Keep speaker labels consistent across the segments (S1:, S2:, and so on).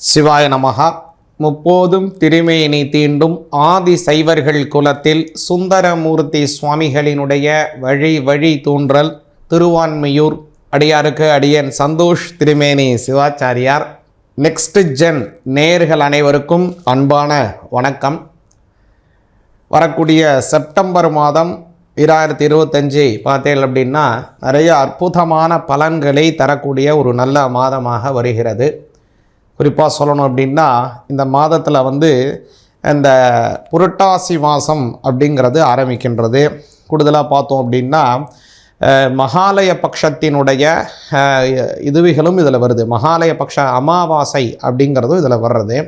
S1: சிவாய நமஹா. முப்போதும் திருமேனி தீண்டும் ஆதி சைவர்கள் குலத்தில் சுந்தரமூர்த்தி சுவாமிகளினுடைய வழி வழி தோன்றல் திருவான்மையூர் அடியாருக்கு அடியன் சந்தோஷ் திருமேனி சிவாச்சாரியார். நெக்ஸ்ட் ஜென் நேயர்கள் அனைவருக்கும் அன்பான வணக்கம். வரக்கூடிய செப்டம்பர் மாதம் 2025 பார்த்தேன் அப்படின்னா நிறைய அற்புதமான பலன்களை தரக்கூடிய ஒரு நல்ல மாதமாக வருகிறது. குறிப்பாக சொல்லணும் அப்படின்னா இந்த மாதத்தில் இந்த புரட்டாசி மாதம் அப்படிங்கிறது ஆரம்பிக்கின்றது. கூடுதலாக பார்த்தோம் அப்படின்னா மகாலய பட்சத்தினுடைய இதுவிகளும் இதில் வருது. மகாலய பட்ச அமாவாசை அப்படிங்கிறதும் இதில் வர்றது.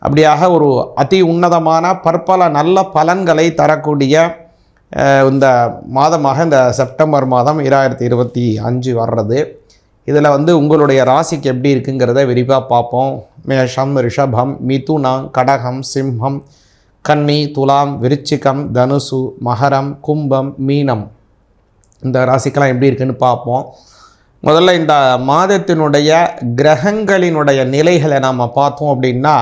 S1: அப்படியாக ஒரு அதி உன்னதமான பற்பல நல்ல பலன்களை தரக்கூடிய இந்த மாதமாக இந்த செப்டம்பர் மாதம் 2025 வர்றது. இதில் உங்களுடைய ராசிக்கு எப்படி இருக்குங்கிறத விரிவாக பார்ப்போம். மேஷம், ரிஷபம், மிதுனம், கடகம், சிம்மம், கன்னி, துலாம், விருச்சிகம், தனுசு, மகரம், கும்பம், மீனம் இந்த ராசிக்கெல்லாம் எப்படி இருக்குன்னு பார்ப்போம். முதல்ல இந்த மாதத்தினுடைய கிரகங்களினுடைய நிலைகளை நாம் பார்த்தோம் அப்படின்னா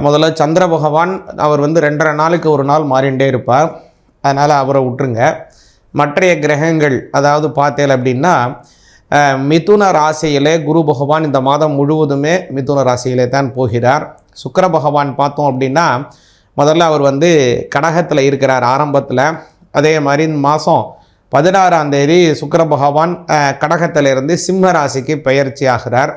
S1: முதல்ல சந்திர பகவான் அவர் 2.5 நாளுக்கு ஒரு நாள் மாறிண்டே இருப்பார். அதனால் அவரை விட்டுருங்க. மற்றைய கிரகங்கள் அதாவது பார்த்தேன் அப்படின்னா மிதுன ராசியிலே குரு பகவான் இந்த மாதம் முழுவதுமே மிதுன ராசியிலே தான் போகிறார். சுக்கிர பகவான் பார்த்தோம் அப்படின்னா முதல்ல அவர் கடகத்தில் இருக்கிறார் ஆரம்பத்தில். அதே மாதிரி இந்த மாதம் 16ஆம் தேதி சுக்கிர பகவான் கடகத்திலிருந்து சிம்ம ராசிக்கு பெயர்ச்சி ஆகிறார்.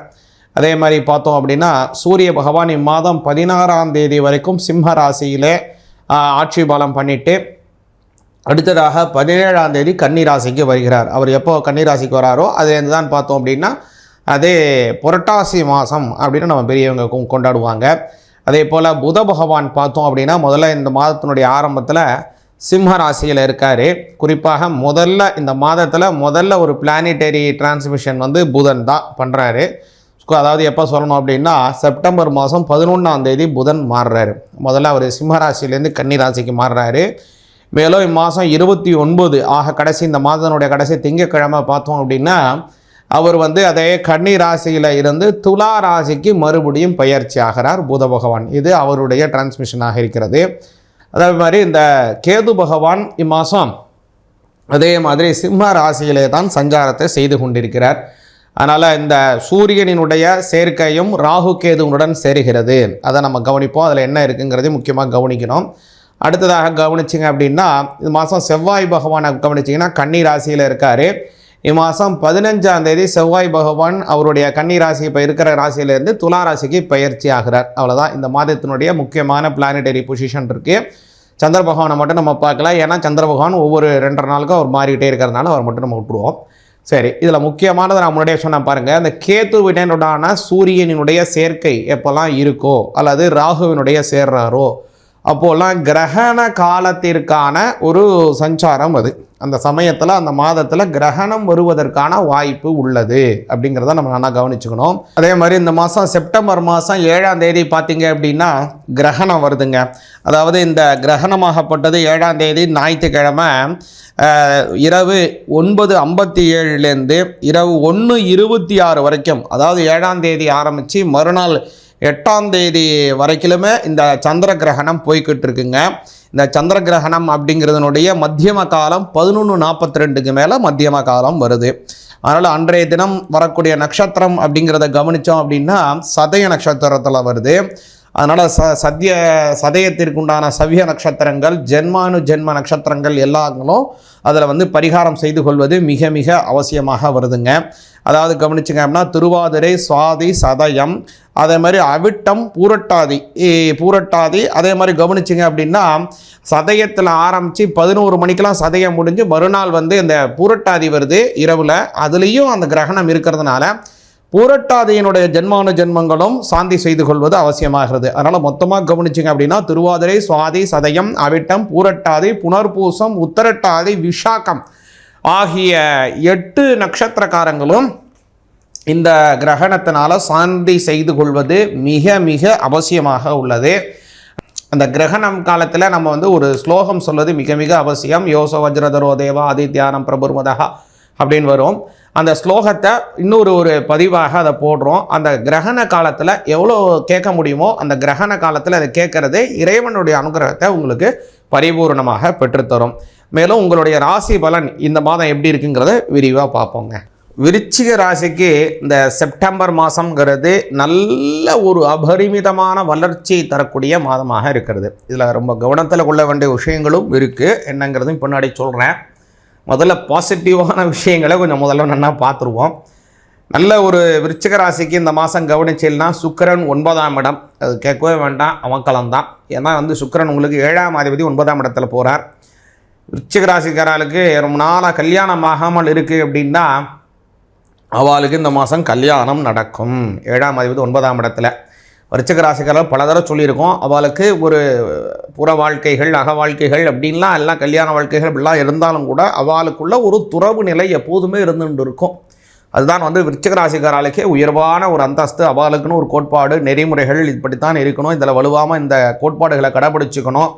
S1: அதே மாதிரி பார்த்தோம் அப்படின்னா சூரிய பகவான் இம்மாதம் 16ஆம் தேதி வரைக்கும் சிம்ம ராசியிலே ஆட்சி பலம் பண்ணிவிட்டு அடுத்ததாக 17ஆம் தேதி கன்னி ராசிக்கு வருகிறார். அவர் எப்போ கன்னி ராசிக்கு வராரோ அதுலேருந்து தான் பார்த்தோம் அப்படின்னா அதே புரட்டாசி மாதம் அப்படின்னு நம்ம பெரியவங்க கொண்டாடுவாங்க. அதே போல் புத பகவான் பார்த்தோம் அப்படின்னா முதல்ல இந்த மாதத்தினுடைய ஆரம்பத்தில் சிம்ம ராசியில் இருக்கார். குறிப்பாக இந்த மாதத்தில் ஒரு பிளானிட்டரி டிரான்ஸ்மிஷன் புதன் தான் பண்ணுறாரு. அதாவது எப்போ சொல்லணும் அப்படின்னா செப்டம்பர் மாதம் 11ஆம் தேதி புதன் மாறுறாரு. முதல்ல அவர் சிம்ம ராசியிலேருந்து கன்னி ராசிக்கு மாறுறாரு. மேலும் இம்மாதம் 29 கடைசி இந்த மாதத்தினுடைய கடைசி திங்கட்கிழமை பார்த்தோம் அப்படின்னா அவர் அதே கன்னி ராசியில் இருந்து துலா ராசிக்கு மறுபடியும் பயிற்சி ஆகிறார் புத பகவான். இது அவருடைய டிரான்ஸ்மிஷனாக இருக்கிறது. அதே மாதிரி இந்த கேது பகவான் இம்மாதம் அதே மாதிரி சிம்ம ராசியிலே தான் சஞ்சாரத்தை செய்து கொண்டிருக்கிறார். அதனால் இந்த சூரியனினுடைய சேர்க்கையும் ராகு கேதுவுடன் சேருகிறது. அதை நம்ம கவனிப்போம். அதில் என்ன இருக்குங்கிறதையும் முக்கியமாக கவனிக்கணும். அடுத்ததாக கவனிச்சிங்க அப்படின்னா இந்த மாதம் செவ்வாய் பகவானை கவனிச்சிங்கன்னா கன்னி ராசியில் இருக்கார். இம்மாதம் 15ஆம் தேதி செவ்வாய் பகவான் அவருடைய கன்னி ராசி இப்போ இருக்கிற ராசியிலேருந்து துலா ராசிக்கு பயிற்சி ஆகிறார். அவ்வளோதான் இந்த மாதத்தினுடைய முக்கியமான பிளானட்டரி பொசிஷன் இருக்குது. சந்திர பகவானை மட்டும் நம்ம பார்க்கலாம். ஏன்னா சந்திர பகவான் ஒவ்வொரு 2.5 நாளுக்கும் அவர் மாறிக்கிட்டே இருக்கிறதுனால அவர் மட்டும் நம்ம விட்டுருவோம். சரி, இதில் முக்கியமானதை நான் முன்னாடியே சொன்னேன் பாருங்கள். அந்த கேதுவினுடான சூரியனினுடைய சேர்க்கை எப்போல்லாம் இருக்கோ அல்லது ராகுவினுடைய சேர்றாரோ அப்போல்லாம் கிரகண காலத்திற்கான ஒரு சஞ்சாரம் அது. அந்த சமயத்தில் அந்த மாதத்தில் கிரகணம் வருவதற்கான வாய்ப்பு உள்ளது அப்படிங்கிறத நம்ம நல்லா கவனிச்சுக்கணும். அதே மாதிரி இந்த மாதம் செப்டம்பர் மாதம் 7ஆம் தேதி பார்த்தீங்க அப்படின்னா கிரகணம் வருதுங்க. அதாவது இந்த கிரகணமாகப்பட்டது 7ஆம் தேதி ஞாயிற்றுக்கிழமை இரவு 9:57 இரவு 1:26 வரைக்கும், அதாவது 7ஆம் தேதி ஆரம்பித்து மறுநாள் 8ஆம் தேதி வரைக்கிலுமே இந்த சந்திர கிரகணம் போய்கிட்டு இருக்குங்க. இந்த சந்திர கிரகணம் அப்படிங்கிறதுனுடைய மத்தியம காலம் 11:42க்கு மேலே மத்தியம காலம் வருது. அதனால் அன்றைய தினம் வரக்கூடிய நட்சத்திரம் அப்படிங்கிறத கவனித்தோம் அப்படின்னா சதய நட்சத்திரத்தில் வருது. அதனால் சதயத்திற்குண்டான சவ்ய நட்சத்திரங்கள் ஜென்ம நட்சத்திரங்கள் எல்லாங்களும் அதில் பரிகாரம் செய்து கொள்வது மிக மிக அவசியமாக வருதுங்க. அதாவது கவனிச்சிங்க அப்படின்னா திருவாதிரை, சுவாதி, சதயம், அதே மாதிரி அவிட்டம், பூரட்டாதி அதே மாதிரி கவனிச்சிங்க அப்படின்னா சதயத்தில் ஆரம்பித்து 11 மணிக்கெலாம் சதயம் முடிஞ்சு மறுநாள் இந்த பூரட்டாதி வருது இரவில். அதுலேயும் அந்த கிரகணம் இருக்கிறதுனால பூரட்டாதியினுடைய ஜென்மங்களும் சாந்தி செய்து கொள்வது அவசியமாகிறது. அதனால் மொத்தமாக கவனிச்சிங்க அப்படின்னா திருவாதிரை, சுவாதி, சதயம், அவிட்டம், பூரட்டாதி, புனர்பூசம், உத்தரட்டாதி, விஷாகம் ஆகிய 8 நட்சத்திரக்காரங்களும் இந்த கிரகணத்தினால சாந்தி செய்து கொள்வது மிக மிக அவசியமாக உள்ளது. அந்த கிரகணம் காலத்தில் நம்ம ஒரு ஸ்லோகம் சொல்வது மிக மிக அவசியம். யோசோ வஜ்ரதரோ தேவா ஆதித்யானம் பிரபுர்மதா அப்படின்னு வரும். அந்த ஸ்லோகத்தை ஒரு பதிவாக அதை போடுறோம். அந்த கிரகண காலத்தில் எவ்வளோ கேட்க முடியுமோ அந்த கிரகண காலத்தில் அதை கேட்கறது இறைவனுடைய அனுகிரகத்தை உங்களுக்கு பரிபூர்ணமாக பெற்றுத்தரும். மேலும் உங்களுடைய ராசி பலன் இந்த மாதம் எப்படி இருக்குங்கிறத விரிவாக பார்ப்போங்க. விருச்சிக ராசிக்கு இந்த செப்டம்பர் மாதங்கிறது நல்ல ஒரு அபரிமிதமான வளர்ச்சி தரக்கூடிய மாதமாக இருக்கிறது. இதில் ரொம்ப கவனத்தில் கொள்ள வேண்டிய விஷயங்களும் இருக்குது. என்னங்கிறதும் பின்னாடி சொல்கிறேன். முதல்ல பாசிட்டிவான விஷயங்களை கொஞ்சம் முதல்ல நல்லா பார்த்துருவோம். நல்ல ஒரு விருச்சிக ராசிக்கு இந்த மாதம் கவனிச்சில்னா சுக்கிரன் 9ஆம் இடம், அது கேட்கவே வேண்டாம், அமக்கலம்தான். ஏன்னா சுக்கிரன் உங்களுக்கு 7ஆம் அதிபதி 9ஆம் இடத்துல போகிறார். விருச்சிக ராசிக்காரர்களுக்கு ரொம்ப நாளாக கல்யாணம் ஆகாமல் இருக்குது அப்படின்னா அவளுக்கு இந்த மாதம் கல்யாணம் நடக்கும். 7ஆம் அதிபதி 9ஆம் இடத்துல. விருச்சிக ராசிக்காரர்கள் பல தடவை சொல்லியிருக்கோம், அவளுக்கு ஒரு புற வாழ்க்கைகள் அக வாழ்க்கைகள் அப்படின்லாம் எல்லாம் கல்யாண வாழ்க்கைகள் அப்படிலாம் இருந்தாலும் கூட அவளுக்குள்ள ஒரு துறவு நிலை எப்போதுமே இருந்துட்டு இருக்கும். அதுதான் விருச்சிக ராசிக்காரர்களுக்கே உயர்வான ஒரு அந்தஸ்து. அவளுக்குன்னு ஒரு கோட்பாடு நெறிமுறைகள் இப்படித்தான் இருக்கணும், இதில் வலுவாமல் இந்த கோட்பாடுகளை கடைபிடிச்சிக்கணும்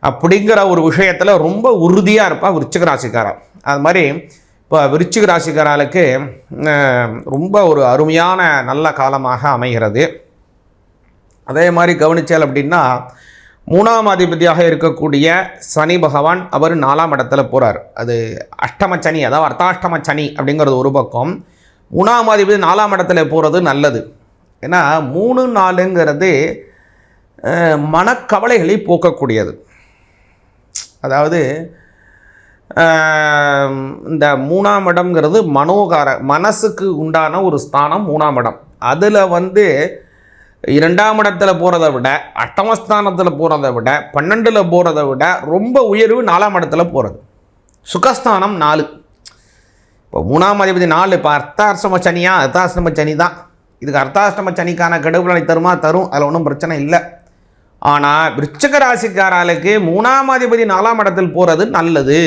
S1: அப்படிங்கிற ஒரு விஷயத்தில் ரொம்ப உறுதியாக இருப்பாள் விருச்சிக ராசிக்காரர். அது மாதிரி இப்போ விருச்சிக ராசிக்காரர்களுக்கு ரொம்ப ஒரு அருமையான நல்ல காலமாக அமைகிறது. அதே மாதிரி கவனிச்சால் அப்படின்னா 3ஆம் அதிபதியாக இருக்கக்கூடிய சனி பகவான் அவர் 4ஆம் இடத்துல போகிறார். அது அஷ்டம சனி, அதாவது அர்த்தாஷ்டம சனி அப்படிங்கிறது ஒரு பக்கம். 3ஆம் அதிபதி 4ஆம் இடத்துல போகிறது நல்லது. ஏன்னா 3 4ங்கிறது மனக்கவலைகளை போக்கக்கூடியது. அதாவது இந்த 3ஆம் இடம்ங்கிறது மனசுக்கு உண்டான ஒரு ஸ்தானம் 3ஆம் இடம். அதில் 2ஆம் இடத்துல போகிறத விட, அஷ்டமஸ்தானத்தில் போகிறத விட, 12ல் போகிறத விட ரொம்ப உயர்வு 4ஆம் இடத்துல போகிறது. சுகஸ்தானம் 4. இப்போ 3ஆம் அதிபதி 4. இப்போ அர்த்தாஷ்டம சனி தான். இதுக்கு அர்த்தாஷ்டம சனிக்கான கெடுபலனை தரும், அதில் ஒன்றும் பிரச்சனை இல்லை. ஆனால் விருச்சிக ராசிக்காரர்களுக்கு 3ஆம் அதிபதி 4ஆம் இடத்தில் போகிறது நல்லது.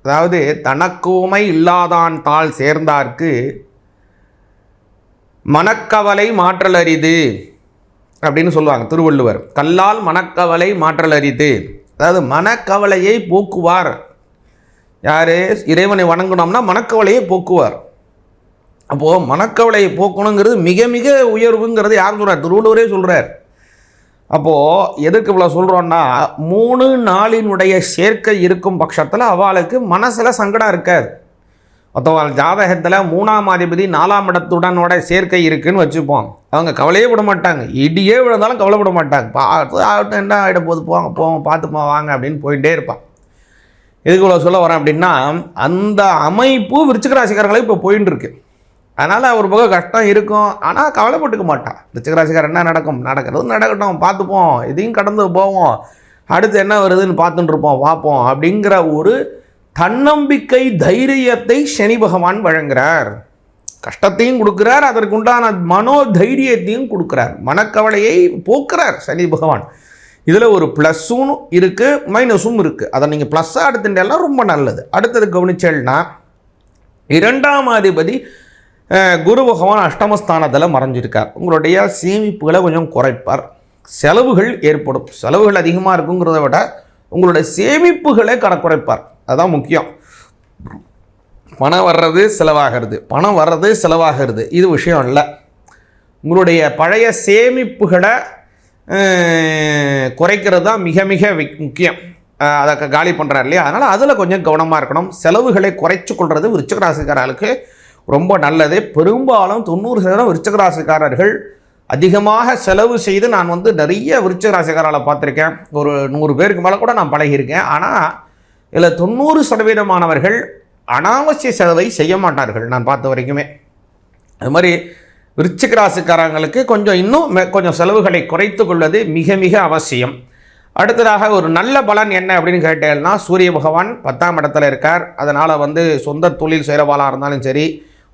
S1: அதாவது தனக்கோமை இல்லாதான் தாள் சேர்ந்தார்க்கு மனக்கவலை மாற்றல் அரிது அப்படின்னு சொல்லுவாங்க திருவள்ளுவர். கல்லால் மனக்கவலை மாற்றல் அரிது. அதாவது மனக்கவலையை போக்குவார் யார்? இறைவனை வணங்கணும்னா மனக்கவலையை போக்குவார். அப்போது மனக்கவலையை போக்கணுங்கிறது மிக மிக உயர்வுங்கிறது யார் சொல்கிறார்? திருவள்ளுவரே சொல்கிறார். அப்போது எதுக்கு இவ்வளோ சொல்கிறோன்னா 3 4 சேர்க்கை இருக்கும் பட்சத்தில் அவளுக்கு மனசில் சங்கடம் இருக்காது. மற்றவள் ஜாதகத்தில் 3ஆம் அதிபதி 4ஆம் இடத்துடனோட சேர்க்கை இருக்குதுன்னு வச்சுப்போம், அவங்க கவலையே விட மாட்டாங்க. இடியே விழுந்தாலும் கவலைப்பட மாட்டாங்க. ஆகட்டும், என்ன ஆகிட போது, போவோம் பார்த்துப்போம் வாங்க அப்படின்னு போயிட்டே இருப்பான். எதுக்கு இவ்வளோ சொல்ல வரேன் அப்படின்னா அந்த அமைப்பு விருச்சிக ராசிக்காரர்களுக்கு இப்போ போயின்னு இருக்கு. அதனால் ஒரு பக்கம் கஷ்டம் இருக்கும், ஆனால் கவலைப்பட்டுக்க மாட்டான். விருச்சிக ராசிக்காரர் என்ன நடக்கிறது நடக்கட்டும், பார்த்துப்போம், இதையும் கடந்து போவோம், அடுத்து என்ன வருதுன்னு பார்த்துட்டு இருப்போம், பார்ப்போம் அப்படிங்கிற ஒரு தன்னம்பிக்கை தைரியத்தை சனி பகவான் வழங்குகிறார். கஷ்டத்தையும் கொடுக்குறார், அதற்குண்டான மனோதைரியத்தையும் கொடுக்குறார், மனக்கவலையை போக்குறார் சனி பகவான். இதில் ஒரு ப்ளஸ்ஸும் இருக்குது மைனஸும் இருக்குது. அதை நீங்கள் ப்ளஸ்ஸாக எடுத்துட்டெல்லாம் ரொம்ப நல்லது. அடுத்தது கவனிச்சேன்னா 2ஆம் அதிபதி குரு பகவான் அஷ்டமஸ்தானத்தில் மறைஞ்சிருக்கார். உங்களுடைய சேமிப்புகளை கொஞ்சம் குறைப்பார், செலவுகள் ஏற்படும். செலவுகள் அதிகமாக இருக்குங்கிறத விட உங்களுடைய சேமிப்புகளை குறைப்பார். அதுதான் முக்கியம். பணம் வர்றது செலவாகிறது இது விஷயம் இல்லை. உங்களுடைய பழைய சேமிப்புகளை குறைக்கிறது தான் மிக மிக முக்கியம். அதை காலி பண்ணுறாரு இல்லையா, அதனால் அதில் கொஞ்சம் கவனமாக இருக்கணும். செலவுகளை குறைச்சி கொள்வது விருச்சிக ராசிக்காரர்களுக்கு ரொம்ப நல்லது. பெரும்பாலும் 90% விருச்சிக ராசிக்காரர்கள் அதிகமாக செலவு செய்து நான் நிறைய விருச்சிக ராசிக்காரர்களை பார்த்துருக்கேன். ஒரு 100 பேருக்கு மேலே கூட நான் பழகியிருக்கேன். ஆனால் இதில் 90% அனாவசிய செலவை செய்ய மாட்டார்கள் நான் பார்த்த வரைக்குமே. அது மாதிரி விருச்சிக ராசிக்காரங்களுக்கு கொஞ்சம் செலவுகளை குறைத்து கொள்வது மிக மிக அவசியம். அடுத்ததாக ஒரு நல்ல பலன் என்ன அப்படின்னு கேட்டேன்னா, சூரிய பகவான் 10ஆம் இடத்துல இருக்கார். அதனால் சொந்த தொழில் செய்கிறவாளாக இருந்தாலும் சரி,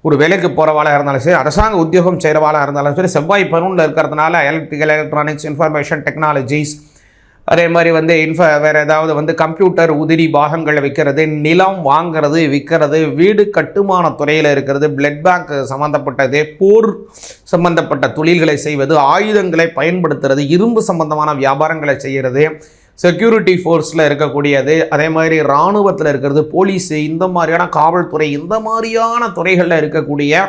S1: ஒரு வேலைக்கு போகிறவாளாக இருந்தாலும் சரி, அரசாங்க உத்தியோகம் செய்கிறவாளாக இருந்தாலும் சரி, செவ்வாய் பருவனில் இருக்கிறதுனால எலக்ட்ரிக்கல் எலக்ட்ரானிக்ஸ் இன்ஃபர்மேஷன் டெக்னாலஜிஸ், அதே மாதிரி வேறு ஏதாவது கம்ப்யூட்டர் உதிரி பாகங்கள் விற்கிறது, நிலம் வாங்கிறது விற்கிறது, வீடு கட்டுமான துறையில் இருக்கிறது, பிளட் பேங்க் சம்மந்தப்பட்டது, போர் சம்பந்தப்பட்ட தொழில்களை செய்வது, ஆயுதங்களை பயன்படுத்துறது, இரும்பு சம்பந்தமான வியாபாரங்களை செய்கிறது, செக்யூரிட்டி ஃபோர்ஸில் இருக்கக்கூடியது, அதே மாதிரி இராணுவத்தில் இருக்கிறது, போலீஸு, இந்த மாதிரியான காவல்துறை, இந்த மாதிரியான துறைகளில் இருக்கக்கூடிய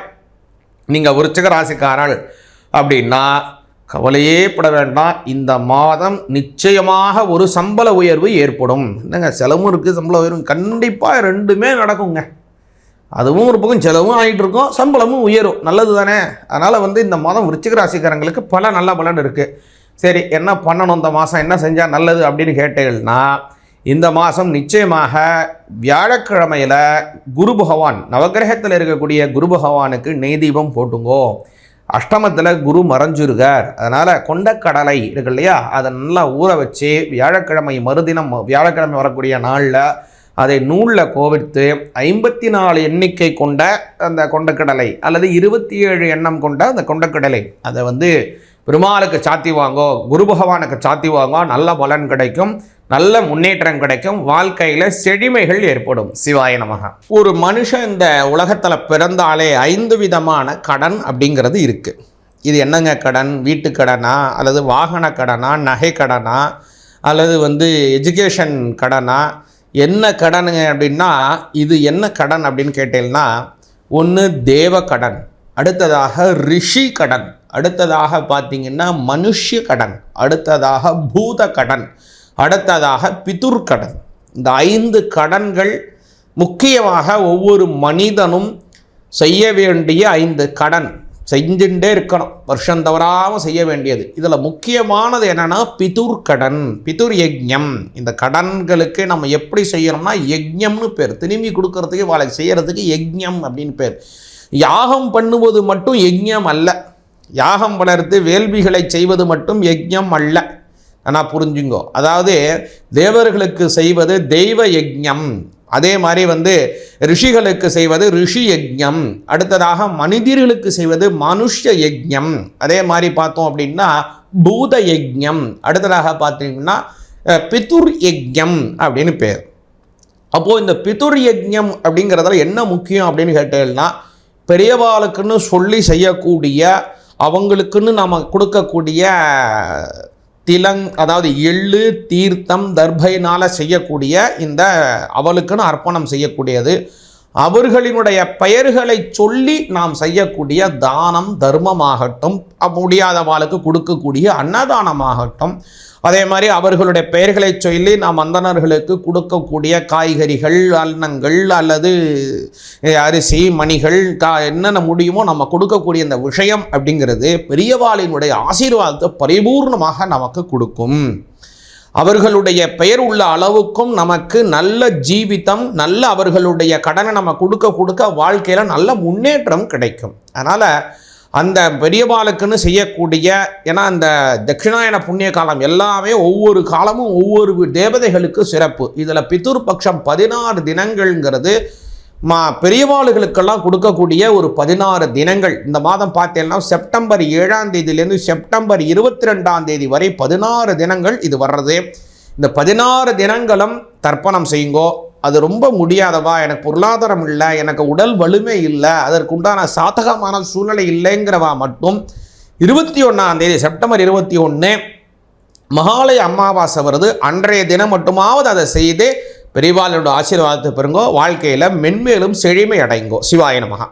S1: நீங்கள் விருச்சிக ராசிக்காரர்கள் அப்படின்னா கவலையே பட வேண்டாம். இந்த மாதம் நிச்சயமாக ஒரு சம்பள உயர்வு ஏற்படும். என்னங்க, செலவும் இருக்குது, சம்பள உயர்வு கண்டிப்பாக ரெண்டுமே நடக்குங்க. அதுவும் ஒரு பக்கம் செலவும் ஆகிட்டு இருக்கும், சம்பளமும் உயரும், நல்லது தானே. அதனால் இந்த மாதம் விருச்சிக ராசிக்காரங்களுக்கு பல நல்ல பலன் இருக்குது. சரி, என்ன பண்ணணும் இந்த மாதம், என்ன செஞ்சால் நல்லது அப்படின்னு கேட்டீங்கன்னா, இந்த மாதம் நிச்சயமாக வியாழக்கிழமையில் குரு பகவான், நவகிரகத்தில் இருக்கக்கூடிய குரு பகவானுக்கு நெய் தீபம் போட்டுங்கோ. அஷ்டமத்தில் குரு மறைஞ்சிருக்கார், அதனால் கொண்டக்கடலை இருக்கு இல்லையா, அதை நல்லா ஊற வச்சு வியாழக்கிழமை மறுதினம், வியாழக்கிழமை வரக்கூடிய நாளில் அதை நூலில் கோவித்து 54 எண்ணிக்கை கொண்ட அந்த கொண்டக்கடலை அல்லது 27 எண்ணம் கொண்ட அந்த கொண்டக்கடலை அதை பெருமாளுக்கு சாத்தி வாங்கோ, குரு பகவானுக்கு சாத்தி வாங்கோ. நல்ல பலன் கிடைக்கும், நல்ல முன்னேற்றம் கிடைக்கும், வாழ்க்கையில் செழுமைகள் ஏற்படும். சிவாய நமக. ஒரு மனுஷன் இந்த உலகத்தில் பிறந்தாலே 5 விதமான கடன் அப்படிங்கிறது இருக்குது. இது என்னங்க கடன்? வீட்டு கடனா, அல்லது வாகன கடனா, நகை கடனா, அல்லது எஜுகேஷன் கடனா, என்ன கடனுங்க அப்படின்னா, இது என்ன கடன் அப்படின்னு கேட்டீங்கன்னா, ஒன்று தேவ கடன், அடுத்ததாக ரிஷி கடன், அடுத்ததாக பார்த்தீங்கன்னா மனுஷ கடன், அடுத்ததாக பூத கடன், அடுத்ததாக பிதுர் கடன். இந்த 5 கடன்கள் முக்கியமாக ஒவ்வொரு மனிதனும் செய்ய வேண்டிய 5 கடன் செஞ்சுட்டே இருக்கணும், வருஷம் தவறாமல் செய்ய வேண்டியது. இதில் முக்கியமானது என்னென்னா பிதுர் கடன், பிதுர் யஜ்ஞம். இந்த கடன்களுக்கு நம்ம எப்படி செய்யணும்னா யஜ்ஞம்னு பேர், திரும்பி கொடுக்கறதுக்கு வாழை செய்யறதுக்கு யஜ்ஞம் அப்படின்னு பேர். யாகம் பண்ணுவது மட்டும் யஜ்ஞம் அல்ல, யாகம் வளர்த்து வேள்விகளை செய்வது மட்டும் யஜ்ஞம் அல்ல. ஆனால் புரிஞ்சுங்கோ, அதாவது தேவர்களுக்கு செய்வது தெய்வ யஜ்ஞம், அதே மாதிரி ரிஷிகளுக்கு செய்வது ரிஷி யஜ்ஞம், அடுத்ததாக மனிதர்களுக்கு செய்வது மனுஷ யஜ்ஞம், அதே மாதிரி பார்த்தோம் அப்படின்னா பூத யஜ்ஞம், அடுத்ததாக பார்த்தீங்கன்னா பிதுர் யஜ்ஞம் அப்படின்னு பேர். அப்போது இந்த பிதுர் யஜ்ஞம் அப்படிங்கிறதுல என்ன முக்கியம் அப்படின்னு கேட்டீங்கன்னா, பெரியவாளுக்குன்னு சொல்லி செய்யக்கூடிய, அவங்களுக்குன்னு நம்ம கொடுக்கக்கூடிய அதாவது எள்ளு, தீர்த்தம், தர்பையினால் செய்யக்கூடிய இந்த அவளுக்குன்னு அர்ப்பணம் செய்யக்கூடியது, அவர்களினுடைய பெயர்களை சொல்லி நாம் செய்யக்கூடிய தானம் தர்மமாகட்டும், முடியாதவாளுக்கு கொடுக்கக்கூடிய அன்னதானமாகட்டும், அதே மாதிரி அவர்களுடைய பெயர்களை சொல்லி நாம் அந்தணர்களுக்கு கொடுக்கக்கூடிய காய்கறிகள், அன்னங்கள் அல்லது அரிசி, மணிகள், என்னென்ன முடியுமோ நம்ம கொடுக்கக்கூடிய இந்த விஷயம் அப்படிங்கிறது பெரியவாளினுடைய ஆசீர்வாதத்தை பரிபூர்ணமாக நமக்கு கொடுக்கும். அவர்களுடைய பெயர் உள்ள அளவுக்கும் நமக்கு நல்ல ஜீவிதம், நல்ல அவர்களுடைய கடனை நம்ம கொடுக்க வாழ்க்கையில் நல்ல முன்னேற்றம் கிடைக்கும். அதனால் அந்த பெரியவாளுக்குன்னு செய்யக்கூடிய, ஏன்னா அந்த தட்சிணாயன புண்ணிய காலம் எல்லாமே ஒவ்வொரு காலமும் ஒவ்வொரு தேவதைகளுக்கு சிறப்பு. இதில் பிதுர் பட்சம் 16 தினங்கள்ங்கிறது பெரியவாளுகளுக்கெல்லாம் கொடுக்கக்கூடிய ஒரு 16 தினங்கள். இந்த மாதம் பார்த்தீங்கன்னா செப்டம்பர் 7ஆம் தேதியிலேருந்து செப்டம்பர் 22ஆம் தேதி வரை 16 தினங்கள் இது வர்றது. இந்த 16 தினங்களும் தர்ப்பணம் செய்யுங்கோ. அது ரொம்ப முடியாதவா, எனக்கு பொருளாதாரம் இல்லை, எனக்கு உடல் வலிமை இல்லை, அதற்குண்டான சாதகமான சூழ்நிலை இல்லைங்கிறவா மட்டும் 21ஆம் தேதி செப்டம்பர் 21 மகாலய அமாவாசை வருது, அன்றைய தினம் மட்டுமாவது அதை செய்து பெரியவாளோட ஆசீர்வாதத்தை பெறுங்கோ. வாழ்க்கையில் மென்மேலும் செழுமை அடைங்கோ. சிவாய நமஹ.